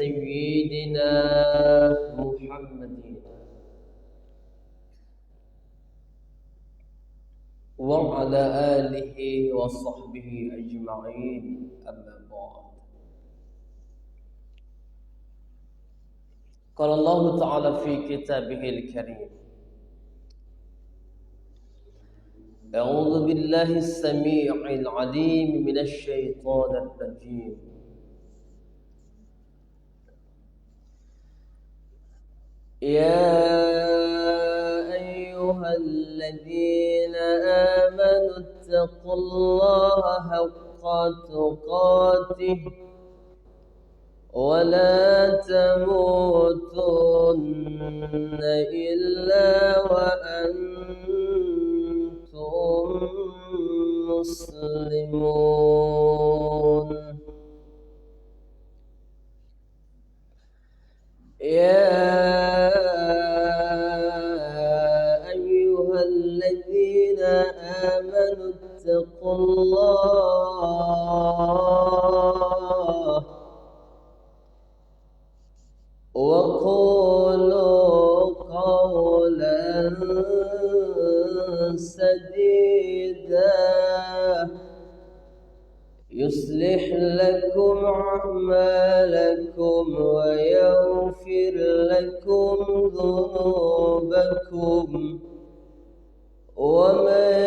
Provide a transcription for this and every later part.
سيدنا محمد وعلى آله وصحبه أجمعين أما بعد. قال الله تعالى في كتابه الكريم: أعوذ بالله السميع العليم من الشيطان الرجيم. يا أيها الذين آمنوا اتقوا الله حق تقاته ولا تموتن إلا وأنتم مسلمون. يا أيها الذين آمنوا اتقوا الله وقولوا قولا سديدا يصلح لكم أعمالكم ويغفر لكم ذنوبكم ومن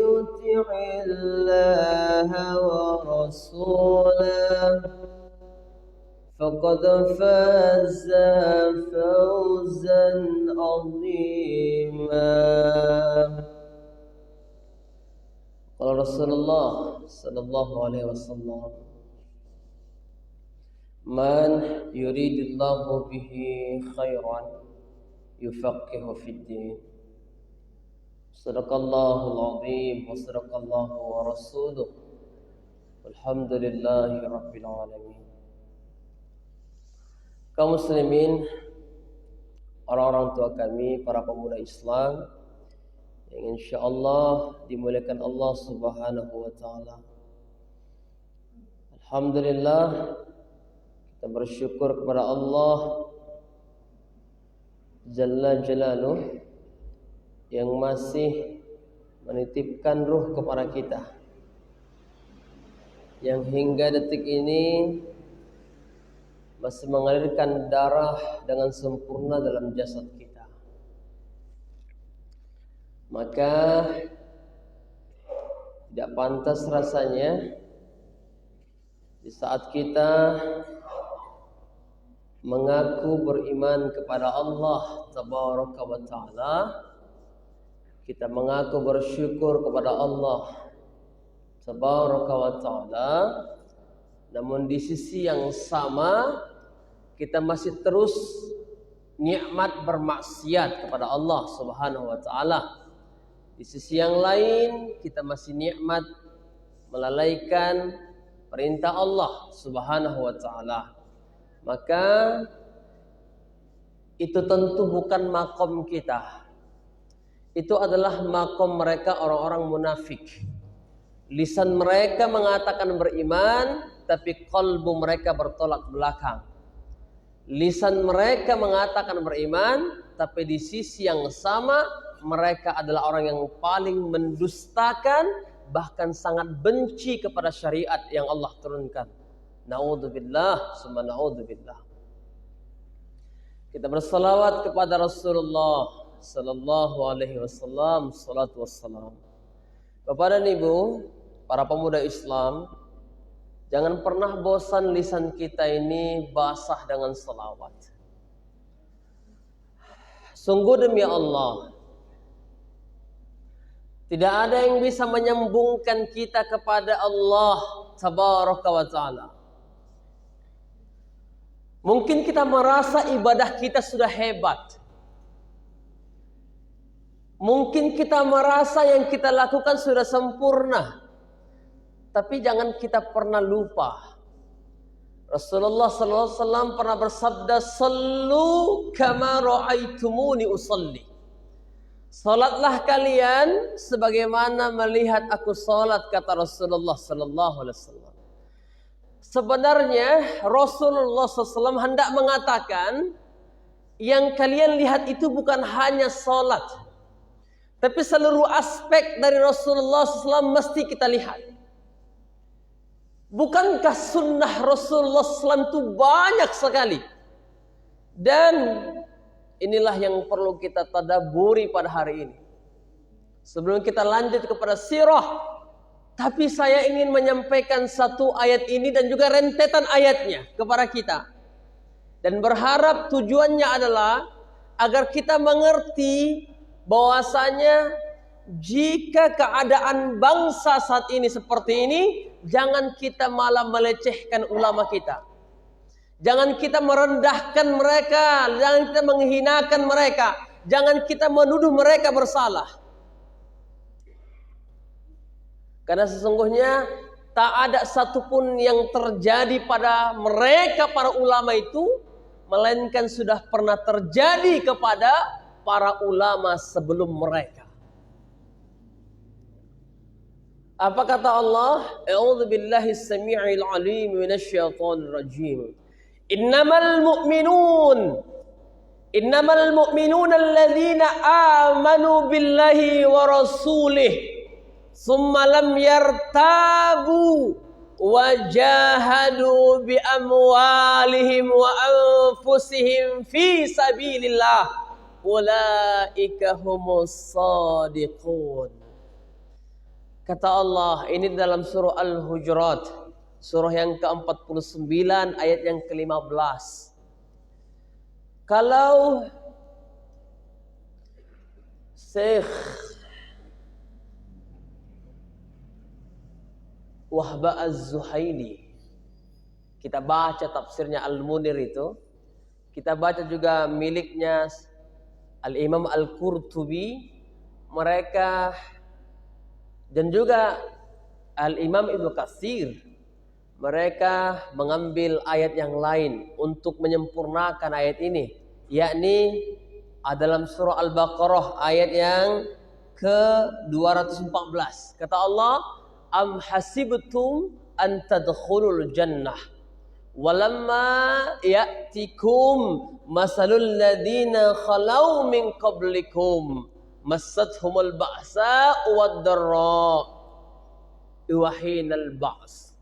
يطع الله ورسوله فقد فاز فوزا عظيما. قال رسول الله صلى الله عليه وسلم: من يريد الله به خيرا يفقهه في الدين. صدق الله العظيم وصدق الله ورسوله والحمد لله رب العالمين. Kaum muslimin, orang-orang tua kami, para pemuda Islam yang insyaallah dimuliakan Allah Subhanahu wa taala. Alhamdulillah, kita bersyukur kepada Allah Jalla Jalaluh yang masih menitipkan ruh kepada kita, yang hingga detik ini masih mengalirkan darah dengan sempurna dalam jasad kita. Maka tidak pantas rasanya di saat kita mengaku beriman kepada Allah Tabaraka wa Ta'ala, kita mengaku bersyukur kepada Allah Tabaraka wa Ta'ala, namun di sisi yang sama kita masih terus nikmat bermaksiat kepada Allah Subhanahu wa taala. Di sisi yang lain kita masih nikmat melalaikan perintah Allah Subhanahu wa taala. Maka itu tentu bukan makom kita. Itu adalah makom mereka orang-orang munafik. Lisan mereka mengatakan beriman, tapi kalbu mereka bertolak belakang. Lisan mereka mengatakan beriman, tapi di sisi yang sama mereka adalah orang yang paling mendustakan, bahkan sangat benci kepada syariat yang Allah turunkan. Na'udzubillah, summa na'udzubillah. Kita bersalawat kepada Rasulullah sallallahu alaihi wasallam, salatu wassalam. Bapak dan Ibu, para pemuda Islam, jangan pernah bosan lisan kita ini basah dengan salawat. Sungguh demi Allah, tidak ada yang bisa menyambungkan kita kepada Allah Tabaraka wa Ta'ala. Mungkin kita merasa ibadah kita sudah hebat. Mungkin kita merasa yang kita lakukan sudah sempurna. Tapi jangan kita pernah lupa, Rasulullah SAW pernah bersabda, "Sallu kama ra'aitumuni usalli." Salatlah kalian sebagaimana melihat aku salat, kata Rasulullah SAW. sebenarnya Rasulullah SAW hendak mengatakan, yang kalian lihat itu bukan hanya sholat, tapi seluruh aspek dari Rasulullah SAW mesti kita lihat. Bukankah sunnah Rasulullah SAW itu banyak sekali? Dan inilah yang perlu kita tadabburi pada hari ini. Sebelum kita lanjut kepada sirah, tapi saya ingin menyampaikan satu ayat ini dan juga rentetan ayatnya kepada kita. Dan berharap tujuannya adalah agar kita mengerti bahwasanya jika keadaan bangsa saat ini seperti ini, jangan kita malah melecehkan ulama kita. Jangan kita merendahkan mereka, jangan kita menghinakan mereka, jangan kita menuduh mereka bersalah. Karena sesungguhnya tak ada satupun yang terjadi pada mereka para ulama itu, melainkan sudah pernah terjadi kepada para ulama sebelum mereka. Apa kata Allah? A'udzu billahi as-sami'il 'alim minasyaitonir rajim. Innamal mu'minuna alladzina amanu billahi wa rasulih summa lam yartabu wajahadu bi amwalihim wa anfusihim fi sabilillah ulaika humus shadiqun. Kata Allah, ini dalam surah Al-Hujurat, surah yang ke-49 ayat yang ke-15. Kalau Syekh Wahba Az-Zuhaili, kita baca tafsirnya Al-Munir itu, kita baca juga miliknya Al-Imam Al-Qurtubi, mereka dan juga Al-Imam Ibnu Katsir, mereka mengambil ayat yang lain untuk menyempurnakan ayat ini, yakni dalam surah Al-Baqarah ayat yang ke-214. Kata Allah, am hasibtum an tadkhulul jannah walamma ya'tikum masalul ladina khalau min qablikum massathumul ba'sa wad dharra wa hinal ba's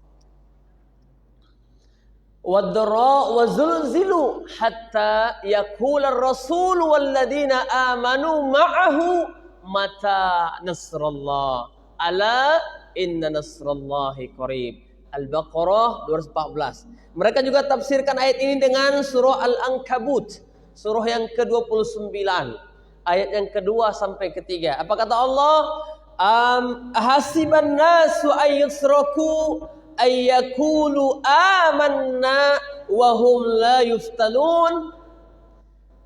wad dharra wa zulzilu hatta yaqula ar-rasul wal ladina amanu ma'ahu mata nasrullah ala inna nasrallahi qarib. Al-Baqarah 214. Mereka juga tafsirkan ayat ini dengan surah Al-Ankabut, surah yang ke-29, ayat yang kedua sampai ketiga. Apa kata Allah? Hasiban nasu ayyusraku ayyakulu amanna wa hum la yuftanun.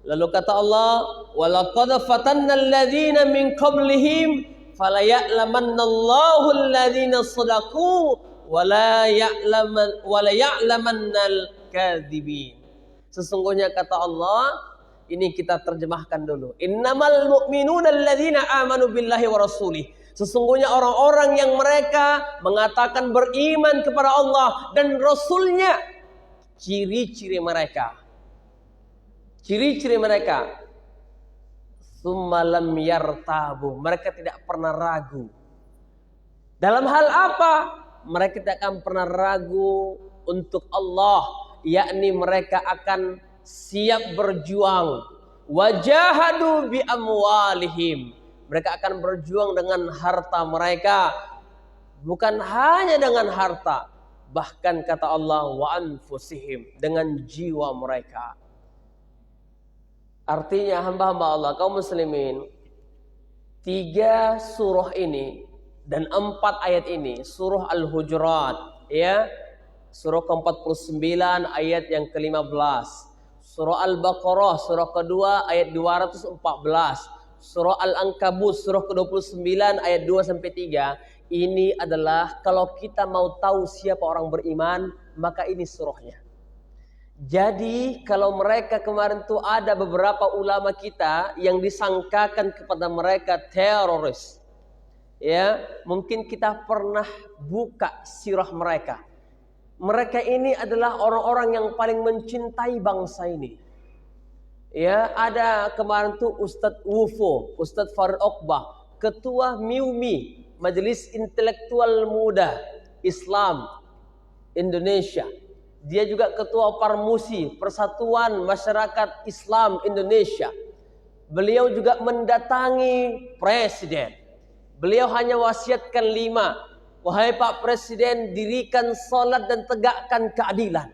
Lalu kata Allah, walaqad fatanna alladhina min qablihim fala ya'lamanallahu alladhina shadaqu wala ya'lamannal kadzibin. Sesungguhnya kata Allah, ini kita terjemahkan dulu. Innamal mu'minuna alladzina amanu billahi wa rasulih. Sesungguhnya orang-orang yang mereka mengatakan beriman kepada Allah dan Rasulnya. Ciri-ciri mereka. Ciri-ciri mereka. Tsumma lam yartabu. Mereka tidak pernah ragu. Dalam hal apa? Mereka tidak akan pernah ragu untuk Allah. Yakni mereka akan siap berjuang. Wajahadu bi amwalihim. Mereka akan berjuang dengan harta mereka. Bukan hanya dengan harta. Bahkan kata Allah, wa anfusihim. Dengan jiwa mereka. Artinya hamba-hamba Allah, kaum muslimin, 3 surah ini dan 4 ayat ini, surah Al-Hujurat, ya, surah ke-49 ayat yang ke-15, surah Al-Baqarah, surah kedua ayat 214, surah Al-Ankabut, surah ke-29 ayat 2 sampai 3. Ini adalah kalau kita mau tahu siapa orang beriman, maka ini surahnya. Jadi kalau mereka kemarin tuh ada beberapa ulama kita yang disangkakan kepada mereka teroris, ya mungkin kita pernah buka sirah mereka, Mereka ini adalah orang-orang yang paling mencintai bangsa ini. Ya, ada kemarin tuh Ustadz Wufo, Ustadz Farid Okbah, Ketua MIUMI, Majelis Intelektual Muda Islam Indonesia. Dia juga Ketua Parmusi, Persatuan Masyarakat Islam Indonesia. Beliau juga mendatangi Presiden. Beliau hanya wasiatkan 5. Wahai Pak Presiden, dirikan salat dan tegakkan keadilan.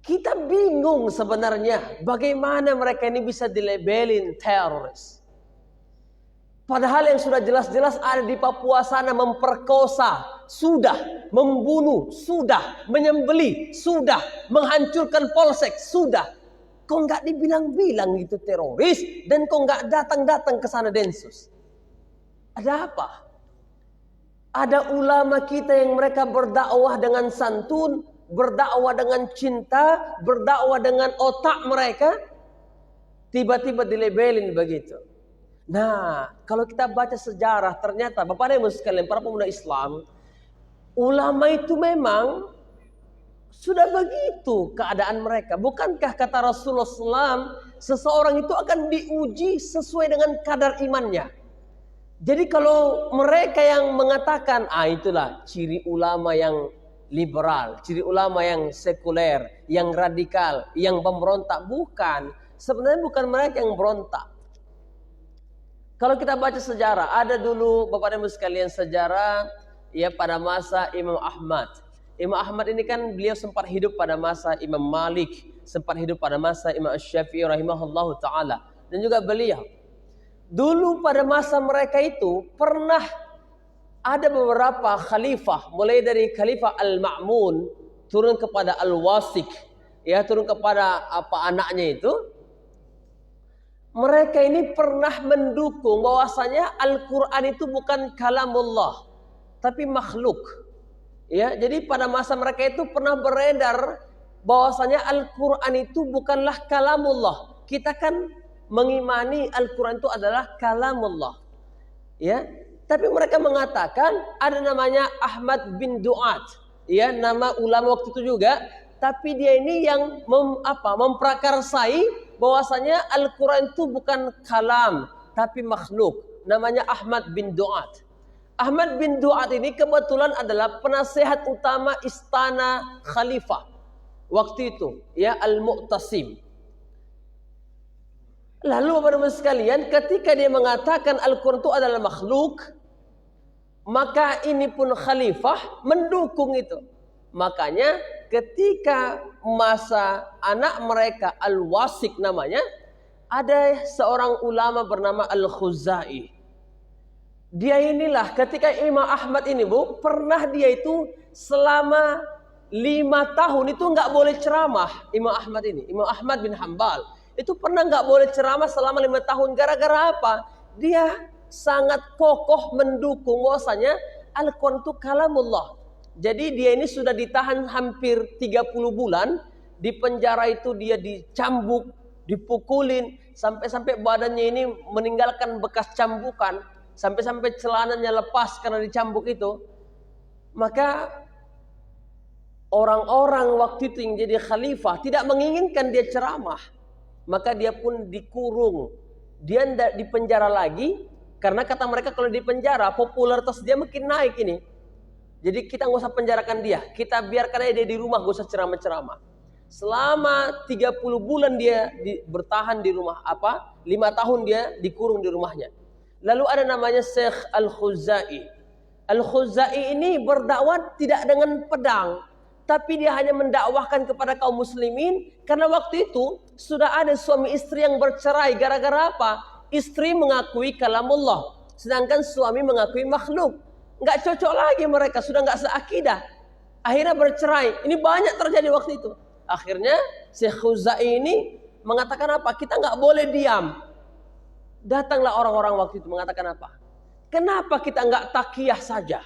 Kita bingung sebenarnya bagaimana mereka ini bisa dilabelin teroris. Padahal yang sudah jelas-jelas ada di Papua sana memperkosa, sudah, membunuh, sudah, menyembelih, sudah, menghancurkan polsek, sudah. Kok nggak dibilang-bilang itu teroris dan kok nggak datang-datang ke sana Densus? Ada apa? Ada ulama kita yang mereka berdakwah dengan santun, berdakwah dengan cinta, berdakwah dengan otak mereka, tiba-tiba dilabelin begitu. Nah, kalau kita baca sejarah, ternyata Bapak dan Ibu sekalian, para pemuda Islam, ulama itu memang sudah begitu keadaan mereka. Bukankah kata Rasulullah SAW, seseorang itu akan diuji sesuai dengan kadar imannya. Jadi kalau mereka yang mengatakan, itulah ciri ulama yang liberal, ciri ulama yang sekuler, yang radikal, yang pemberontak. Bukan. Sebenarnya bukan mereka yang berontak. Kalau kita baca sejarah, ada dulu Bapak dan Ibu sekalian sejarah ya pada masa Imam Ahmad. Imam Ahmad ini kan beliau sempat hidup pada masa Imam Malik, sempat hidup pada masa Imam Syafi'i rahimahullahu taala, dan juga beliau. Dulu pada masa mereka itu pernah ada beberapa khalifah, mulai dari Khalifah Al-Ma'mun turun kepada Al-Wasik, ya turun kepada anaknya itu. Mereka ini pernah mendukung bahwasanya Al-Quran itu bukan kalamullah, tapi makhluk. Ya, jadi pada masa mereka itu pernah beredar bahwasanya Al-Quran itu bukanlah kalamullah. Kita kan mengimani Al-Quran itu adalah kalamullah. Ya, tapi mereka mengatakan ada namanya Ahmad bin Duat, ya nama ulama waktu itu juga. Tapi dia ini yang memprakarsai bahwasanya Al-Quran itu bukan kalam, tapi makhluk. Namanya Ahmad bin Duat. Ahmad bin Duat ini kebetulan adalah penasehat utama istana khalifah waktu itu, ya Al-Mu'tasim. Lalu Bapak-Bapak sekalian, ketika dia mengatakan Al-Quran itu adalah makhluk, maka ini pun khalifah mendukung itu. Makanya ketika masa anak mereka Al-Wasik namanya, ada seorang ulama bernama Al-Khuzai. Dia inilah ketika Imam Ahmad ini pernah dia itu selama 5 tahun itu nggak boleh ceramah. Imam Ahmad ini, Imam Ahmad bin Hambal itu pernah nggak boleh ceramah selama 5 tahun. Gara-gara apa? Dia sangat kokoh mendukung bahwasanya Al-Quran itu kalamullah. Jadi dia ini sudah ditahan hampir 30 bulan. Di penjara itu dia dicambuk, dipukulin, sampai-sampai badannya ini meninggalkan bekas cambukan, sampai-sampai celananya lepas karena dicambuk itu. Maka orang-orang waktu itu yang jadi khalifah tidak menginginkan dia ceramah. Maka dia pun dikurung. Dia tidak dipenjara lagi, karena kata mereka kalau di penjara popularitas dia makin naik ini. Jadi kita nggak usah penjarakan dia, kita biarkan aja dia di rumah, nggak usah ceramah-ceramah. Selama 30 bulan dia bertahan di rumah 5 tahun dia dikurung di rumahnya. Lalu ada namanya Syekh Al-Khuzai. Al-Khuzai ini berdakwah tidak dengan pedang, tapi dia hanya mendakwahkan kepada kaum muslimin. Karena waktu itu sudah ada suami istri yang bercerai. Gara-gara apa? Istri mengakui kalamullah, sedangkan suami mengakui makhluk. Nggak cocok lagi mereka, sudah nggak seakidah. Akhirnya bercerai. Ini banyak terjadi waktu itu. Akhirnya Syekh Khuzai ini mengatakan apa? Kita nggak boleh diam. Datanglah orang-orang waktu itu mengatakan apa? Kenapa kita nggak takiyah saja?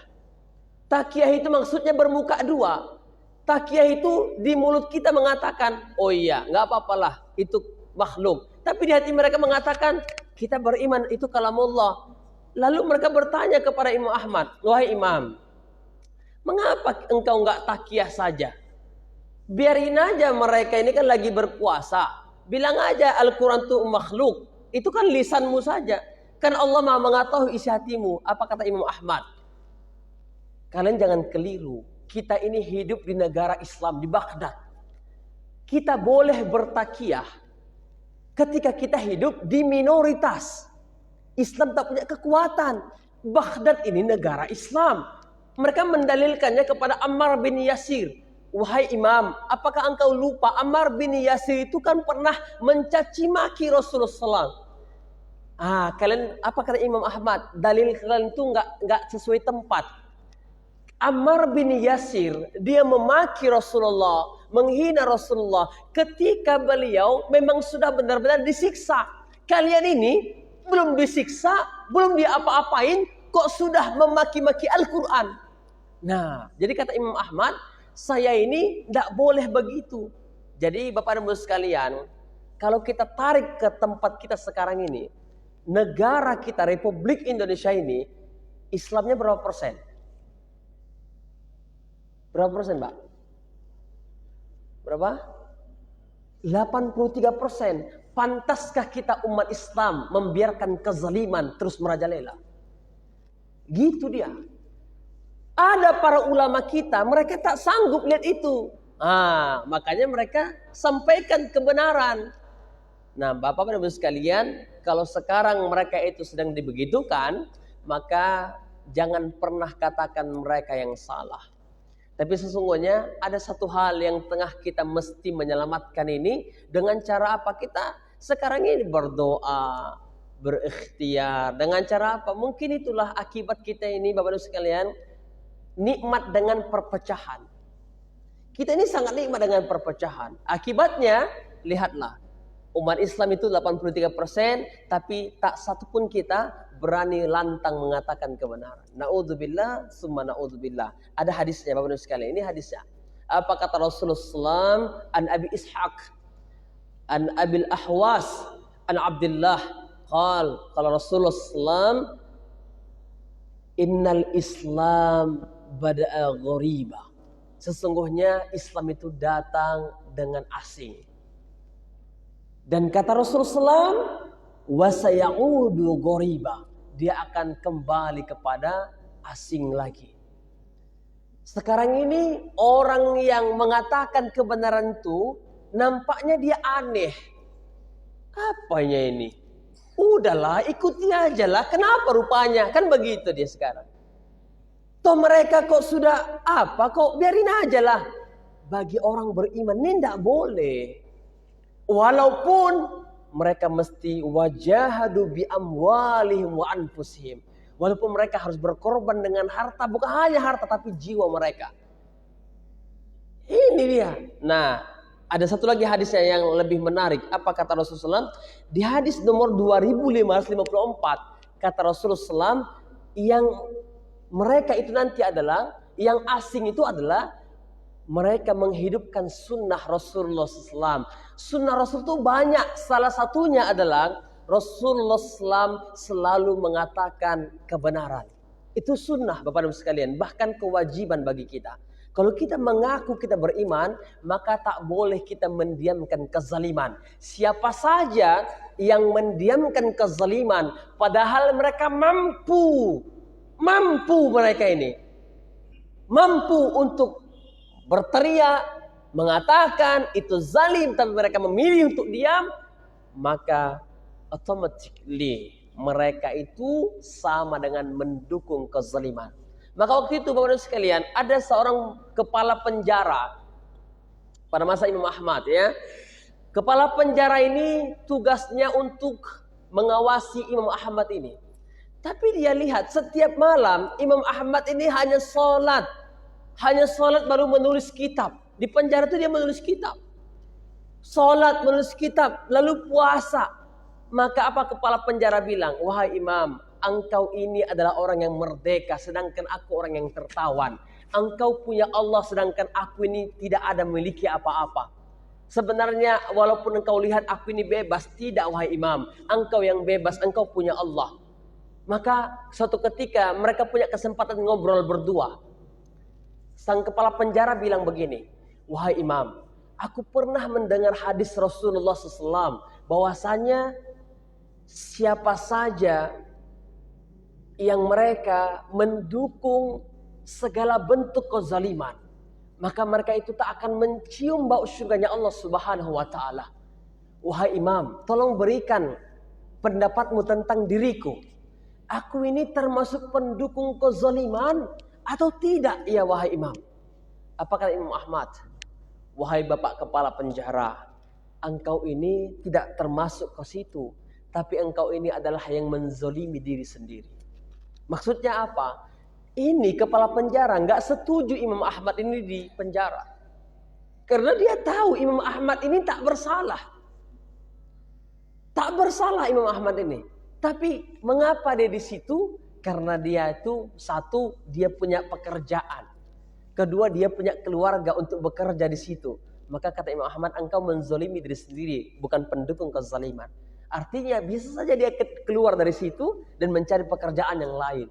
Takiyah itu maksudnya bermuka dua. Takiyah itu di mulut kita mengatakan, oh iya, nggak apa-apalah, itu makhluk. Tapi di hati mereka mengatakan, kita beriman itu kalamullah. Lalu mereka bertanya kepada Imam Ahmad, wahai Imam, Mengapa engkau nggak takiyah saja? Biarin aja mereka ini kan lagi berpuasa. Bilang aja Al-Quran itu makhluk. Itu kan lisanmu saja. Kan Allah Maha mengetahui isi hatimu. Apa kata Imam Ahmad? Kalian jangan keliru. Kita ini hidup di negara Islam, di Baghdad. Kita boleh bertakiyah ketika kita hidup di minoritas. Islam tak punya kekuatan. Baghdad ini negara Islam. Mereka mendalilkannya kepada Ammar bin Yasir. Wahai imam, apakah engkau lupa Ammar bin Yasir itu kan pernah mencaci maki Rasulullah SAW. Kalian apa kata Imam Ahmad? Dalil kalian itu nggak sesuai tempat. Ammar bin Yasir dia memaki Rasulullah, menghina Rasulullah ketika beliau memang sudah benar-benar disiksa. Kalian ini belum disiksa, belum diapa-apain, kok sudah memaki-maki Al-Quran. Nah, jadi kata Imam Ahmad, saya ini tidak boleh begitu. Jadi Bapak dan Ibu sekalian, kalau kita tarik ke tempat kita sekarang ini, negara kita Republik Indonesia ini, Islamnya berapa persen? Berapa persen, Pak? Berapa? 83%. Pantaskah kita umat Islam membiarkan kezaliman terus merajalela? Gitu dia. Ada para ulama kita, mereka tak sanggup lihat itu. Makanya mereka sampaikan kebenaran. Nah, Bapak dan Ibu sekalian, kalau sekarang mereka itu sedang dibegitukan, maka jangan pernah katakan mereka yang salah. Tapi sesungguhnya ada satu hal yang tengah kita mesti menyelamatkan ini dengan cara apa? Kita sekarang ini berdoa, berikhtiar. Dengan cara apa? Mungkin itulah akibat kita ini, Bapak dan Ibu sekalian, nikmat dengan perpecahan. Kita ini sangat nikmat dengan perpecahan. Akibatnya, lihatlah. Umat Islam itu 83%, tapi tak satu pun kita berani lantang mengatakan kebenaran. Na'udzubillah, summa na'udzubillah. Ada hadisnya Bapak Ibu sekalian, ini hadisnya. Apa kata Rasulullah SAW? An Abi Ishaq, an Abil Ahwas, an Abdullah. Kalau Rasulullah SAW, Innal Islam bada'a ghoriba. Sesungguhnya Islam itu datang dengan asing. Dan kata Rasulullah SAW, wasayaudu ghoriba. Dia akan kembali kepada asing lagi. Sekarang ini orang yang mengatakan kebenaran itu nampaknya dia aneh. Apanya ini? Udahlah, ikuti aja lah. Kenapa rupanya? Kan begitu dia sekarang. Toh mereka kok sudah apa? Kok biarin aja lah. Bagi orang beriman ini tidak boleh. Walaupun mereka mesti wajahadu bi amwalihim wa anfusihim. Walaupun mereka harus berkorban dengan harta. Bukan hanya harta tapi jiwa mereka. Ini dia. Nah, ada satu lagi hadisnya yang lebih menarik. Apa kata Rasulullah SAW? Di hadis nomor 2554. Kata Rasulullah SAW, yang mereka itu nanti adalah, yang asing itu adalah, mereka menghidupkan sunnah Rasulullah SAW. Sunnah Rasul itu banyak. Salah satunya adalah, Rasulullah SAW selalu mengatakan kebenaran. Itu sunnah Bapak dan Ibu sekalian. Bahkan kewajiban bagi kita. Kalau kita mengaku kita beriman, maka tak boleh kita mendiamkan kezaliman. Siapa saja yang mendiamkan kezaliman, padahal mereka mampu mereka ini. Mampu untuk berteriak, mengatakan itu zalim, tapi mereka memilih untuk diam, maka automatically mereka itu sama dengan mendukung kezaliman. Maka waktu itu Bapak-Bapak sekalian, ada seorang kepala penjara pada masa Imam Ahmad ya. Kepala penjara ini tugasnya untuk mengawasi Imam Ahmad ini. Tapi dia lihat setiap malam Imam Ahmad ini hanya sholat baru menulis kitab. Di penjara itu dia menulis kitab. Sholat, menulis kitab, lalu puasa. Maka apa kepala penjara bilang? Wahai imam, engkau ini adalah orang yang merdeka, sedangkan aku orang yang tertawan. Engkau punya Allah, sedangkan aku ini tidak ada memiliki apa-apa. Sebenarnya walaupun engkau lihat aku ini bebas, tidak wahai imam. Engkau yang bebas, engkau punya Allah. Maka suatu ketika mereka punya kesempatan ngobrol berdua. Sang kepala penjara bilang begini, wahai imam, aku pernah mendengar hadis Rasulullah SAW bahwasanya siapa saja yang mereka mendukung segala bentuk kezaliman, maka mereka itu tak akan mencium bau surganya Allah Subhanahu wa taala. Wahai imam, tolong berikan pendapatmu tentang diriku. Aku ini termasuk pendukung kezaliman atau tidak? Ya wahai imam. Apa kata Imam Ahmad? Wahai bapak kepala penjara, engkau ini tidak termasuk ke situ, tapi engkau ini adalah yang menzolimi diri sendiri. Maksudnya apa? Ini kepala penjara nggak setuju Imam Ahmad ini di penjara. Karena dia tahu Imam Ahmad ini tak bersalah. Tak bersalah Imam Ahmad ini. Tapi mengapa dia di situ? Karena dia itu satu, dia punya pekerjaan. Kedua, dia punya keluarga untuk bekerja di situ. Maka kata Imam Ahmad, engkau menzolimi diri sendiri, bukan pendukung kezaliman. Artinya bisa saja dia keluar dari situ dan mencari pekerjaan yang lain.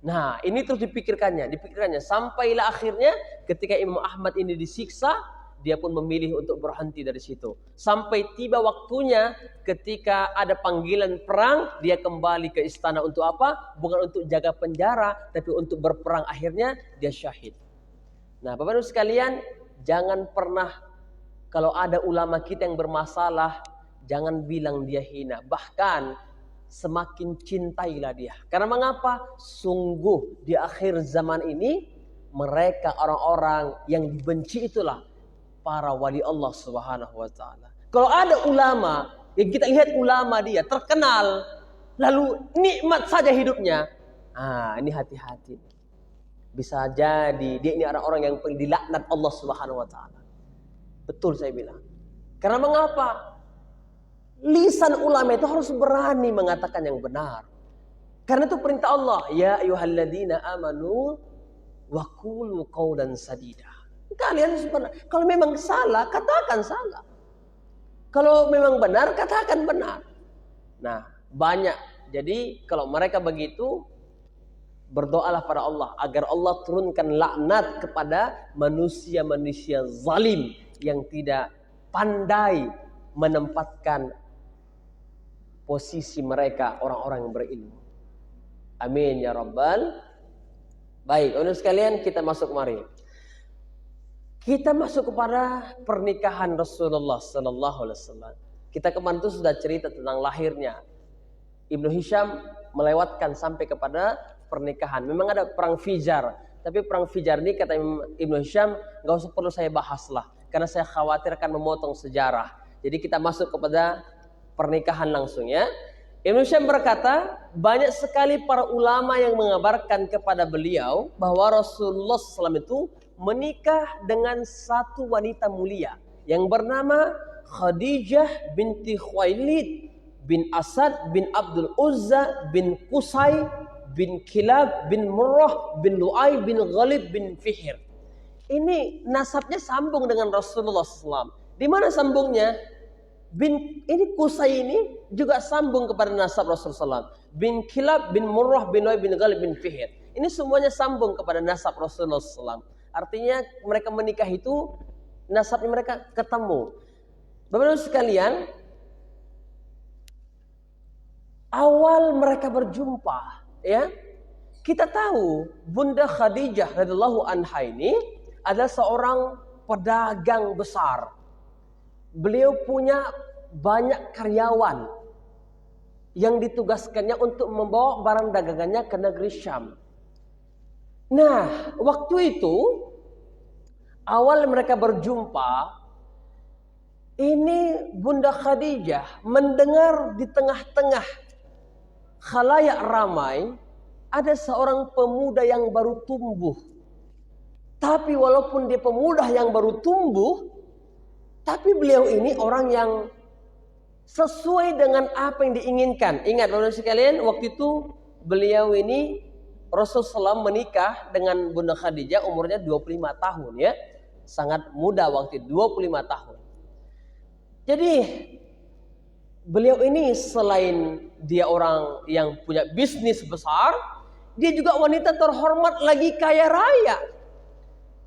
Nah, ini terus dipikirkannya. Sampailah akhirnya ketika Imam Ahmad ini disiksa, dia pun memilih untuk berhenti dari situ. Sampai tiba waktunya ketika ada panggilan perang, dia kembali ke istana untuk apa? Bukan untuk jaga penjara, tapi untuk berperang. Akhirnya dia syahid. Nah, Bapak-Ibu sekalian, jangan pernah kalau ada ulama kita yang bermasalah, jangan bilang dia hina. Bahkan semakin cintailah dia. Karena mengapa? Sungguh di akhir zaman ini mereka orang-orang yang dibenci itulah para wali Allah Subhanahu wa taala. Kalau ada ulama, yang kita lihat ulama dia terkenal, lalu nikmat saja hidupnya. Ini hati-hati. Bisa jadi dia ini orang-orang yang dilaknat Allah Subhanahu wa taala. Betul saya bilang. Karena mengapa? Lisan ulama itu harus berani mengatakan yang benar. Karena itu perintah Allah, ya ayyuhalladzina amanu wa qulu qawlan sadida. Kalian sebenarnya, kalau memang salah, katakan salah. Kalau memang benar, katakan benar. Nah, banyak. Jadi kalau mereka begitu, berdoalah pada Allah agar Allah turunkan laknat kepada manusia-manusia zalim yang tidak pandai menempatkan posisi mereka orang-orang yang berilmu. Amin ya rabbal. Baik, untuk sekalian kita masuk mari. Kita masuk kepada pernikahan Rasulullah sallallahu alaihi wasallam. Kita kemarin itu sudah cerita tentang lahirnya. Ibnu Hisham melewatkan sampai kepada pernikahan. Memang ada perang Fijar, tapi perang Fijar ini kata Ibnu Hisham enggak usah perlu saya bahas lah, karena saya khawatir akan memotong sejarah. Jadi kita masuk kepada pernikahan langsung ya. Ibnu Hisham berkata, banyak sekali para ulama yang mengabarkan kepada beliau bahwa Rasulullah SAW itu menikah dengan satu wanita mulia yang bernama Khadijah binti Khuwailid bin Asad bin Abdul Uzza bin Qusay bin Kilab bin Murrah bin Lu'ay bin Ghalib bin Fihr. Ini nasabnya sambung dengan Rasulullah SAW. Di mana sambungnya? Ini Qusay ini juga sambung kepada nasab Rasulullah SAW. Bin Kilab bin Murrah bin Lu'ay bin Ghalib bin Fihr. Ini semuanya sambung kepada nasab Rasulullah SAW. Artinya mereka menikah itu nasabnya mereka ketemu. Bapak-Ibu sekalian, awal mereka berjumpa, ya, kita tahu Bunda Khadijah radhiyallahu anha ini adalah seorang pedagang besar. Beliau punya banyak karyawan yang ditugaskannya untuk membawa barang dagangannya ke negeri Syam. Nah, waktu itu awal mereka berjumpa, ini Bunda Khadijah mendengar di tengah-tengah khalayak ramai ada seorang pemuda yang baru tumbuh. Tapi walaupun dia pemuda yang baru tumbuh, tapi beliau ini orang yang sesuai dengan apa yang diinginkan. Ingat Bapak-Ibu sekalian, waktu itu beliau ini Rasulullah SAW menikah dengan Bunda Khadijah umurnya 25 tahun ya. Sangat muda waktu itu, 25 tahun. Jadi beliau ini selain dia orang yang punya bisnis besar, dia juga wanita terhormat lagi kaya raya.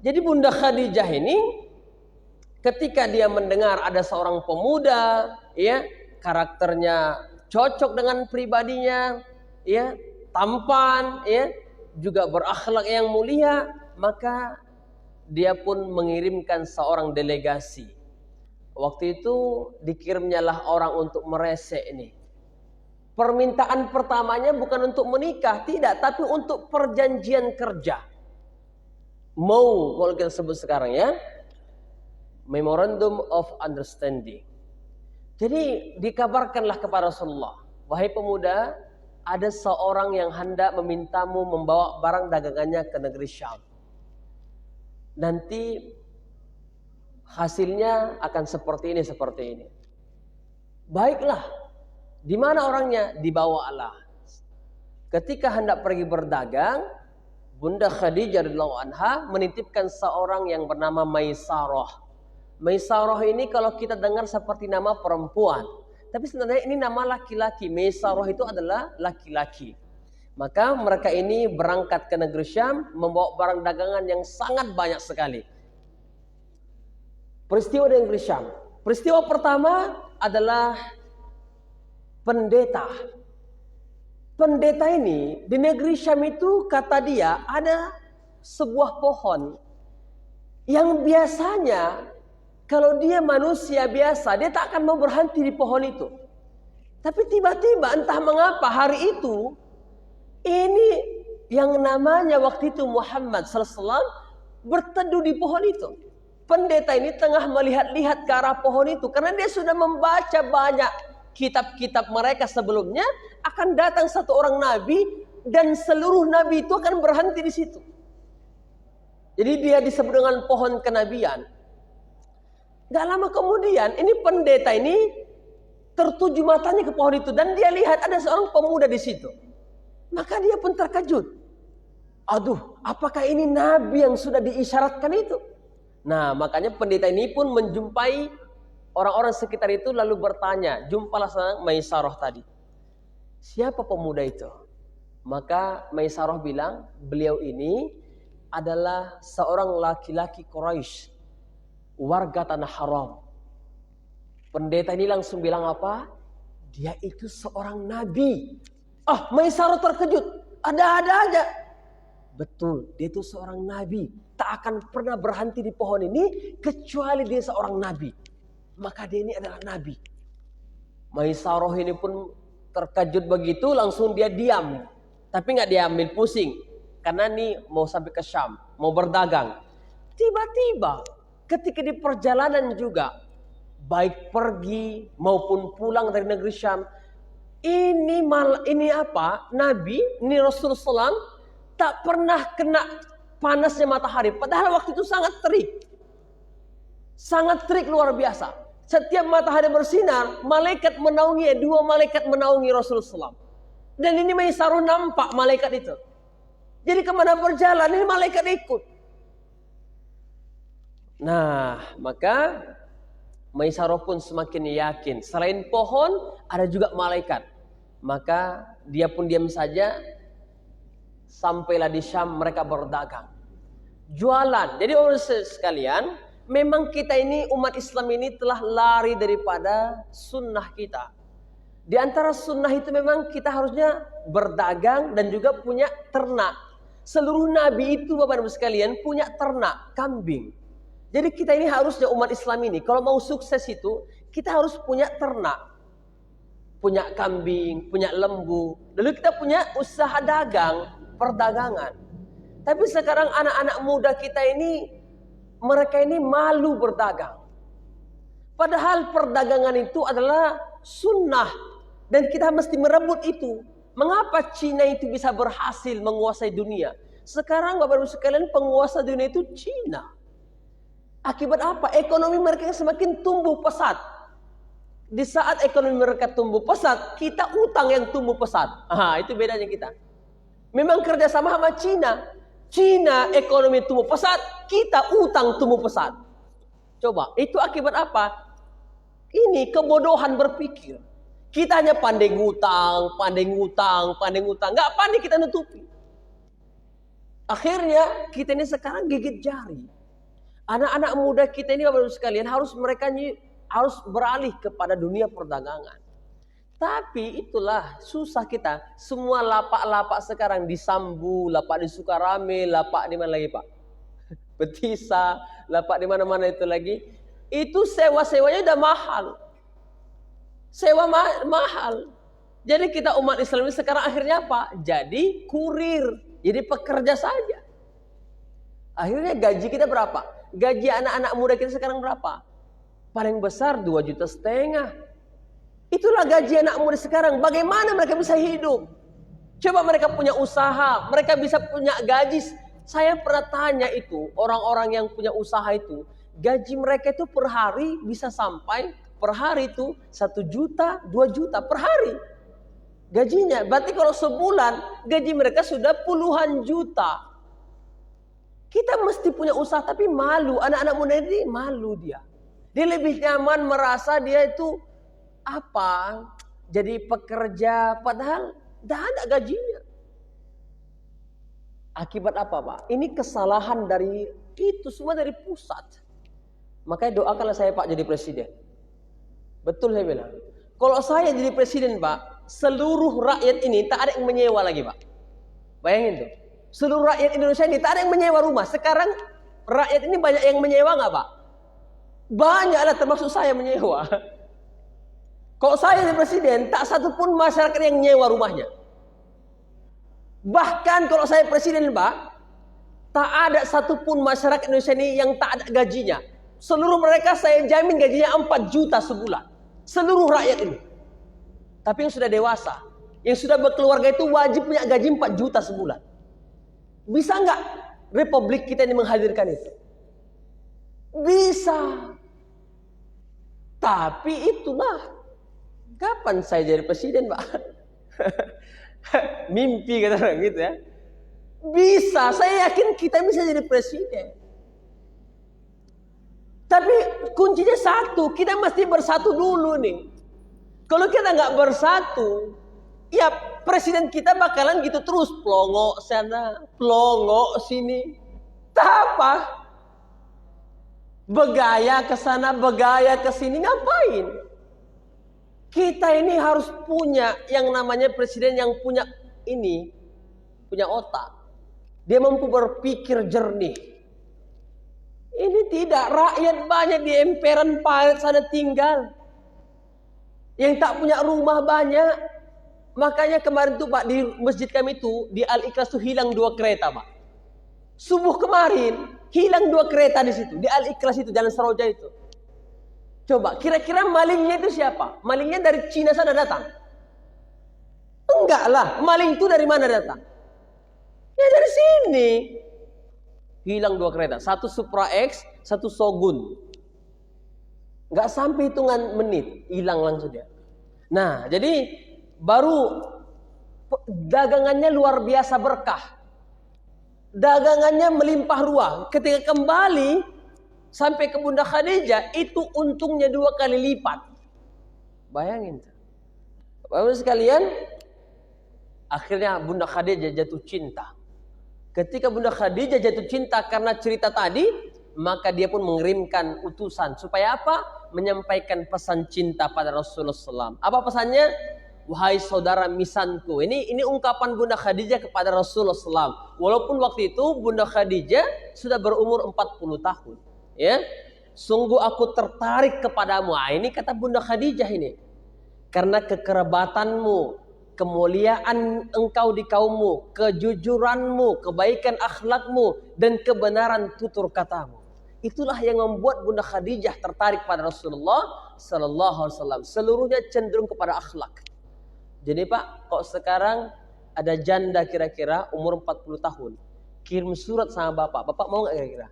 Jadi Bunda Khadijah ini ketika dia mendengar ada seorang pemuda, ya, karakternya cocok dengan pribadinya, ya, tampan, ya, juga berakhlak yang mulia, maka dia pun mengirimkan seorang delegasi. Waktu itu dikirimnyalah orang untuk meresek ini. Permintaan pertamanya bukan untuk menikah, tidak, tapi untuk perjanjian kerja. Mau, kalau kita sebut sekarang, ya, Memorandum of Understanding. Jadi dikabarkanlah kepada Rasulullah, wahai pemuda, ada seorang yang hendak memintamu membawa barang dagangannya ke negeri Syam. Nanti hasilnya akan seperti ini, seperti ini. Baiklah, di mana orangnya? Dibawalah. Ketika hendak pergi berdagang, Bunda Khadijah radhiyallahu anha menitipkan seorang yang bernama Maisarah. Maisarah ini kalau kita dengar seperti nama perempuan, tapi sebenarnya ini nama laki-laki. Maisarah itu adalah laki-laki. Maka mereka ini berangkat ke negeri Syam membawa barang dagangan yang sangat banyak sekali. Peristiwa di negeri Syam. Peristiwa pertama adalah pendeta. Pendeta ini di negeri Syam itu, kata dia, ada sebuah pohon yang biasanya kalau dia manusia biasa, dia tak akan mau berhenti di pohon itu. Tapi tiba-tiba entah mengapa hari itu, ini yang namanya waktu itu Muhammad sallallahu alaihi wasallam berteduh di pohon itu. Pendeta ini tengah melihat-lihat ke arah pohon itu, karena dia sudah membaca banyak kitab-kitab mereka sebelumnya, akan datang satu orang nabi dan seluruh nabi itu akan berhenti di situ. Jadi dia disebut dengan pohon kenabian. Gak lama kemudian ini pendeta ini tertuju matanya ke pohon itu dan dia lihat ada seorang pemuda di situ. Maka dia pun terkejut. Aduh, apakah ini nabi yang sudah diisyaratkan itu? Nah, makanya pendeta ini pun menjumpai orang-orang sekitar itu lalu bertanya, jumpalah sama Maisarah tadi. Siapa pemuda itu? Maka Maisarah bilang, beliau ini adalah seorang laki-laki Quraisy, warga tanah haram. Pendeta ini langsung bilang apa? Dia itu seorang nabi. Ah, Maisarah terkejut. Ada-ada aja. Betul, dia itu seorang nabi. Tak akan pernah berhenti di pohon ini kecuali dia seorang nabi. Maka dia ini adalah nabi. Maisarah ini pun terkejut begitu, langsung dia diam. Tapi nggak dia ambil pusing. Karena ini mau sampai ke Syam, mau berdagang. Tiba-tiba ketika di perjalanan juga, baik pergi maupun pulang dari negeri Syam, ini apa? Nabi, ini Rasulullah SAW tak pernah kena panasnya matahari. Padahal waktu itu sangat terik. Sangat terik luar biasa. Setiap matahari bersinar, malaikat menaungi, dua malaikat menaungi Rasulullah SAW. Dan ini Maisarah nampak malaikat itu. Jadi kemana berjalan, ini malaikat ikut. Nah, maka Maisarah pun semakin yakin. Selain pohon, ada juga malaikat. Maka dia pun diam saja. Sampailah di Syam, mereka berdagang. Jualan. Jadi orang sekalian, memang kita ini, umat Islam ini telah lari daripada sunnah kita. Di antara sunnah itu memang kita harusnya berdagang dan juga punya ternak. Seluruh nabi itu, Bapak Ibu sekalian, punya ternak, kambing. Jadi kita ini harusnya umat Islam ini, kalau mau sukses itu, kita harus punya ternak. Punya kambing, punya lembu. Lalu kita punya usaha dagang, perdagangan. Tapi sekarang anak-anak muda kita ini, mereka ini malu berdagang. Padahal perdagangan itu adalah sunnah. Dan kita mesti merebut itu. Mengapa Cina itu bisa berhasil menguasai dunia? Sekarang Bapak Ibu sekalian, penguasa dunia itu Cina. Akibat apa? Ekonomi mereka semakin tumbuh pesat. Di saat ekonomi mereka tumbuh pesat, kita utang yang tumbuh pesat. Itu bedanya kita. Memang kerjasama sama Cina. Cina ekonomi tumbuh pesat, kita utang tumbuh pesat. Coba, itu akibat apa? Ini kebodohan berpikir. Kita hanya pandai ngutang. Nggak pandai kita nutupi. Akhirnya kita ini sekarang gigit jari. Anak-anak muda kita ini Bapak Ibu sekalian harus beralih kepada dunia perdagangan. Tapi itulah susah kita. Semua lapak-lapak sekarang di Sambu, lapak di Sukarame, lapak di mana lagi Pak? Betisa, lapak di mana-mana itu lagi. Itu sewa-sewanya udah mahal. Sewa mahal. Jadi kita umat Islam ini sekarang akhirnya apa? Jadi kurir, jadi pekerja saja. Akhirnya gaji kita berapa? Gaji anak-anak muda kita sekarang berapa? Paling besar 2,5 juta. Itulah gaji anak muda sekarang. Bagaimana mereka bisa hidup? Coba mereka punya usaha, mereka bisa punya gaji. Saya pernah tanya itu, orang-orang yang punya usaha itu, gaji mereka itu per hari bisa sampai per hari itu 1 juta, 2 juta per hari. Gajinya, berarti kalau sebulan gaji mereka sudah puluhan juta. Kita mesti punya usaha tapi malu. Anak-anak muda ini malu dia. Dia lebih nyaman merasa dia itu apa? Jadi pekerja padahal tidak ada gajinya. Akibat apa Pak? Ini kesalahan dari itu semua dari pusat. Makanya doakanlah saya Pak jadi presiden. Betul saya bilang. Kalau saya jadi presiden Pak, seluruh rakyat ini tak ada yang menyewa lagi Pak. Bayangin tuh. Seluruh rakyat Indonesia ini tak ada yang menyewa rumah. Sekarang rakyat ini banyak yang menyewa nggak Pak? Banyak lah, termasuk saya menyewa. Kalau saya jadi presiden, tak satu pun masyarakat yang menyewa rumahnya. Bahkan kalau saya presiden Pak, tak ada satupun masyarakat Indonesia ini yang tak ada gajinya. Seluruh mereka saya jamin gajinya 4 juta sebulan. Seluruh rakyat ini. Tapi yang sudah dewasa, yang sudah berkeluarga itu wajib punya gaji 4 juta sebulan. Bisa nggak republik kita ini menghadirkan itu? Bisa. Tapi itulah. Kapan saya jadi presiden Pak? Mimpi kata orang gitu ya. Bisa, saya yakin kita bisa jadi presiden. Tapi kuncinya satu, kita mesti bersatu dulu nih. Kalau kita nggak bersatu, ya presiden kita bakalan gitu terus, pelongo sana, pelongo sini. Tak apa. Begaya ke sana, begaya ke sini, ngapain? Kita ini harus punya yang namanya presiden yang punya otak. Dia mampu berpikir jernih. Ini tidak, rakyat banyak di emperan parit sana tinggal. Yang tak punya rumah banyak. Makanya kemarin tuh Pak, di masjid kami itu, di Al-Ikhlas tuh hilang 2 kereta Pak. Subuh kemarin, hilang 2 kereta di situ. Di Al-Ikhlas itu, Jalan Seroja itu. Coba, kira-kira malingnya itu siapa? Malingnya dari Cina sana datang? Enggak lah, maling itu dari mana datang? Ya dari sini. Hilang 2 kereta, 1 Supra X, 1 Shogun. Enggak sampai hitungan menit, hilang langsung dia. Nah, jadi baru dagangannya luar biasa berkah. Dagangannya melimpah ruah. Ketika kembali sampai ke Bunda Khadijah, itu untungnya 2 kali lipat. Bayangin. Bapak-Ibu sekalian, akhirnya Bunda Khadijah jatuh cinta. Ketika Bunda Khadijah jatuh cinta karena cerita tadi, maka dia pun mengirimkan utusan. Supaya apa? Menyampaikan pesan cinta pada Rasulullah SAW. Apa pesannya? Wahai saudara misanku. Ini ungkapan Bunda Khadijah kepada Rasulullah SAW. Walaupun waktu itu Bunda Khadijah sudah berumur 40 tahun. Ya, sungguh aku tertarik kepadamu. Ini kata Bunda Khadijah ini. Karena kekerabatanmu, kemuliaan engkau di kaummu, kejujuranmu, kebaikan akhlakmu, dan kebenaran tutur katamu. Itulah yang membuat Bunda Khadijah tertarik pada Rasulullah Sallallahu Alaihi Wasallam. Seluruhnya cenderung kepada akhlak. Jadi Pak, kok sekarang ada janda kira-kira umur 40 tahun, kirim surat sama Bapak. Bapak mau nggak kira-kira?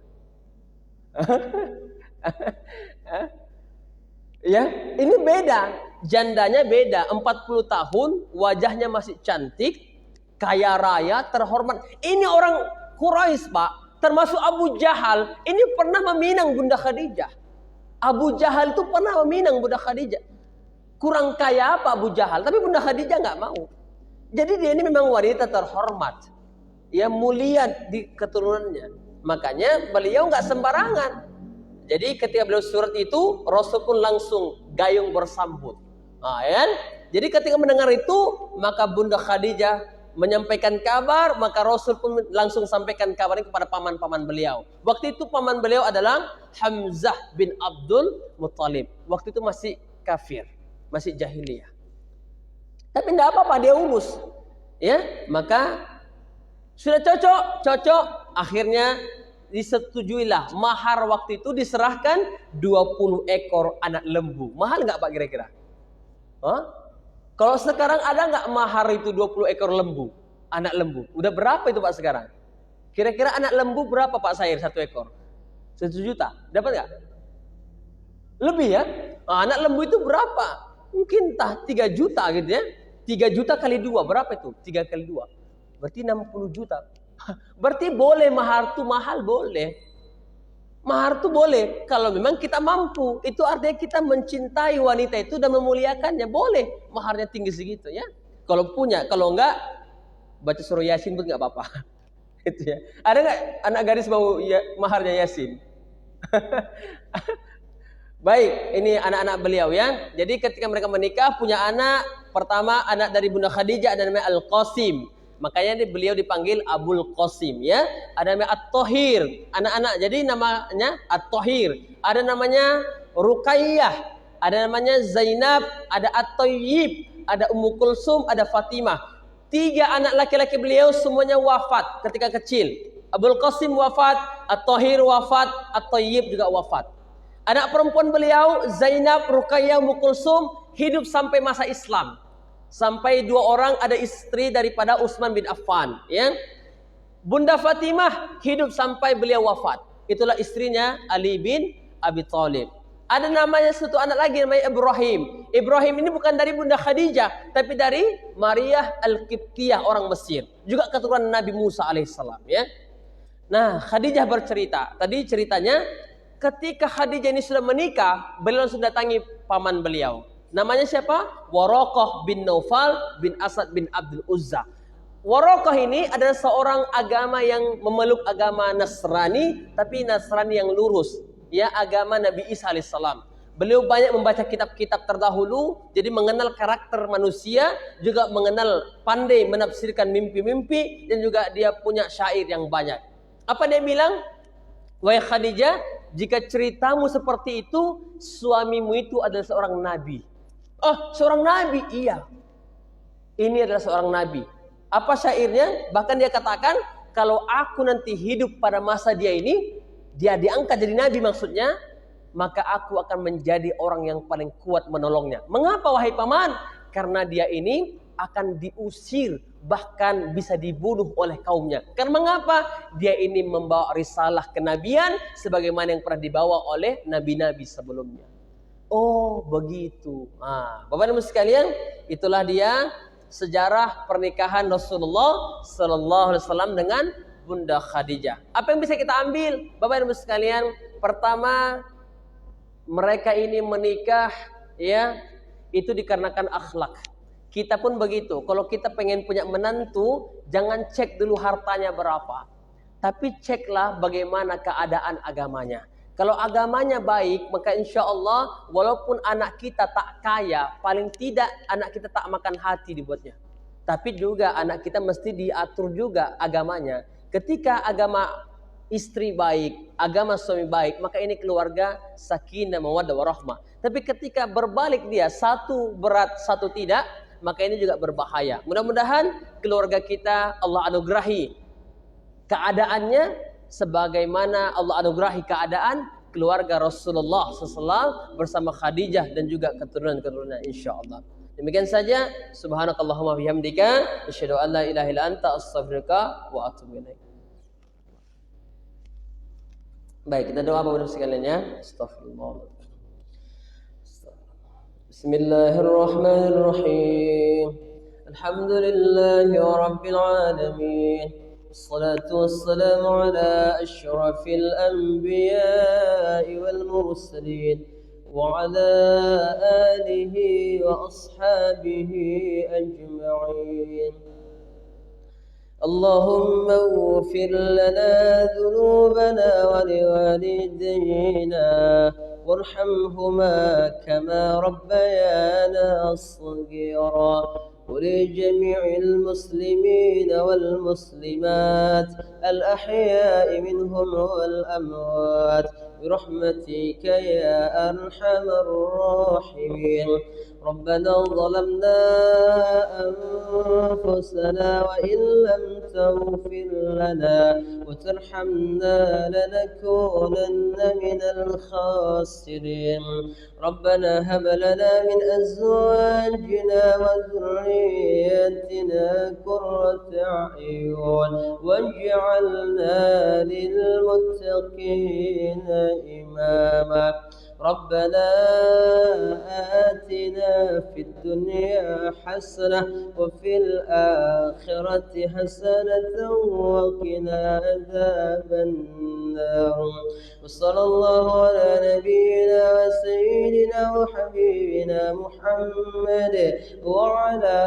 Ya, ini beda. Jandanya beda. 40 tahun, wajahnya masih cantik, kaya raya, terhormat. Ini orang Quraisy, Pak. Termasuk Abu Jahal. Ini pernah meminang Bunda Khadijah. Abu Jahal itu pernah meminang Bunda Khadijah. Kurang kaya apa Abu Jahal, tapi Bunda Khadijah nggak mau. Jadi dia ini memang wanita terhormat. Ya, mulia di keturunannya. Makanya beliau nggak sembarangan. Jadi ketika beliau surat itu, Rasul pun langsung gayung bersambut. Nah, ya kan? Jadi ketika mendengar itu, maka Bunda Khadijah menyampaikan kabar, maka Rasul pun langsung sampaikan kabar ini kepada paman-paman beliau. Waktu itu paman beliau adalah Hamzah bin Abdul Muttalib. Waktu itu masih kafir, masih jahiliyah. Tapi tidak apa-apa, dia urus. Ya, maka sudah cocok. Akhirnya disetujuilah mahar waktu itu diserahkan 20 ekor anak lembu. Mahal nggak Pak kira-kira? Kalau sekarang ada nggak mahar itu 20 ekor lembu? Anak lembu. Udah berapa itu Pak sekarang? Kira-kira anak lembu berapa Pak Sair 1 ekor? 1 juta. Dapat nggak? Lebih ya? Anak lembu itu berapa? Mungkin 3 juta gitu ya. 3 juta kali 2 berapa itu? 3 kali 2. Berarti 60 juta. Berarti boleh mahar itu mahal, boleh. Mahar itu boleh kalau memang kita mampu. Itu artinya kita mencintai wanita itu dan memuliakannya. Boleh maharnya tinggi segitu ya. Kalau punya, kalau enggak baca surah Yasin pun enggak apa-apa. Itu ya. Ada enggak anak gadis mau ya, maharnya Yasin? Baik, ini anak-anak beliau ya. Jadi ketika mereka menikah punya anak, pertama anak dari Bunda Khadijah ada namanya Al-Qasim. Makanya beliau dipanggil Abul Qasim ya. Ada namanya At-Thahir, anak-anak. Jadi namanya At-Thahir. Ada namanya Ruqayyah, ada namanya Zainab, ada At-Thayyib, ada Ummu Kulsum, ada Fatimah. 3 anak laki-laki beliau semuanya wafat ketika kecil. Abul Qasim wafat, At-Thahir wafat, At-Thayyib juga wafat. Anak perempuan beliau Zainab, Ruqayyah, Ummu Kulsum hidup sampai masa Islam. Sampai 2 orang ada istri daripada Utsman bin Affan ya. Bunda Fatimah hidup sampai beliau wafat. Itulah istrinya Ali bin Abi Thalib. Ada namanya satu anak lagi namanya Ibrahim. Ibrahim ini bukan dari Bunda Khadijah, tapi dari Maria Al-Qibtiyah orang Mesir. Juga keturunan Nabi Musa alaihissalam ya. Nah, Khadijah bercerita. Tadi ceritanya ketika Khadijah ini sudah menikah, beliau langsung datangi paman beliau. Namanya siapa? Waraqah bin Naufal bin Asad bin Abdul Uzza. Waraqah ini adalah seorang agama yang memeluk agama Nasrani, tapi Nasrani yang lurus, ya agama Nabi Isa alaihissalam. Beliau banyak membaca kitab-kitab terdahulu, jadi mengenal karakter manusia, juga mengenal pandai menafsirkan mimpi-mimpi, dan juga dia punya syair yang banyak. Apa dia bilang? Wahai Khadijah, jika ceritamu seperti itu, suamimu itu adalah seorang nabi. Oh, seorang nabi? Iya. Ini adalah seorang nabi. Apa syairnya? Bahkan dia katakan, kalau aku nanti hidup pada masa dia ini, dia diangkat jadi nabi maksudnya, maka aku akan menjadi orang yang paling kuat menolongnya. Mengapa wahai paman? Karena dia ini akan diusir, bahkan bisa dibunuh oleh kaumnya. Karena mengapa? Dia ini membawa risalah kenabian sebagaimana yang pernah dibawa oleh nabi-nabi sebelumnya. Oh begitu. Bapak dan Ibu sekalian, itulah dia sejarah pernikahan Rasulullah Sallallahu Alaihi Wasallam dengan Bunda Khadijah. Apa yang bisa kita ambil, Bapak dan Ibu sekalian? Pertama, mereka ini menikah, ya, itu dikarenakan akhlak. Kita pun begitu. Kalau kita pengen punya menantu, jangan cek dulu hartanya berapa, tapi ceklah bagaimana keadaan agamanya. Kalau agamanya baik, maka insya Allah walaupun anak kita tak kaya, paling tidak anak kita tak makan hati dibuatnya. Tapi juga anak kita mesti diatur juga agamanya. Ketika agama istri baik, agama suami baik, maka ini keluarga sakinah, mawaddah, warahmah. Tapi ketika berbalik dia, satu berat, satu tidak, maka ini juga berbahaya. Mudah-mudahan keluarga kita Allah anugerahi keadaannya sebagaimana Allah anugerahi keadaan keluarga Rasulullah SAW bersama Khadijah dan juga keturunan-keturunan insyaallah. Demikian saja. Subhanakallahumma bihamdika asyhadu an la ilaha illa anta astaghfiruka wa atubu ilaik. Baik, kita doa Bapak Ibu sekalian ya. Astagfirullah. Bismillahirrahmanirrahim. Alhamdulillahi rabbil alamin. الصلاة والسلام على أشرف الأنبياء والمرسلين وعلى آله وأصحابه أجمعين اللهم اغفر لنا ذنوبنا ولوالدينا وارحمهما كما ربيانا صغيرا، ولجميع المسلمين والمسلمات الأحياء منهم والأموات برحمتك يا أرحم الراحمين. ربنا ظلمنا أنفسنا وإن لم تغفر لنا وترحمنا لنكونن من الخاسرين. ربنا هب لنا من أزواجنا وذرياتنا قرة أعين واجعلنا للمتقين إماما. ربنا آتنا في الدنيا حسنة وفي الآخرة حسنة وقنا عذاب النار. وصلى الله على نبينا وسيدنا وحبيبنا محمد وعلى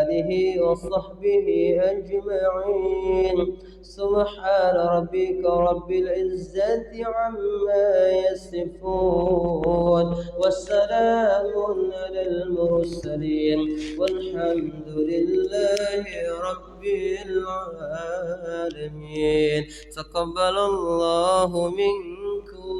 آله وصحبه أجمعين. سبحان ربك رب العزة عما يصفون والسلام على المرسلين والحمد لله رب العالمين. تقبل الله منكم.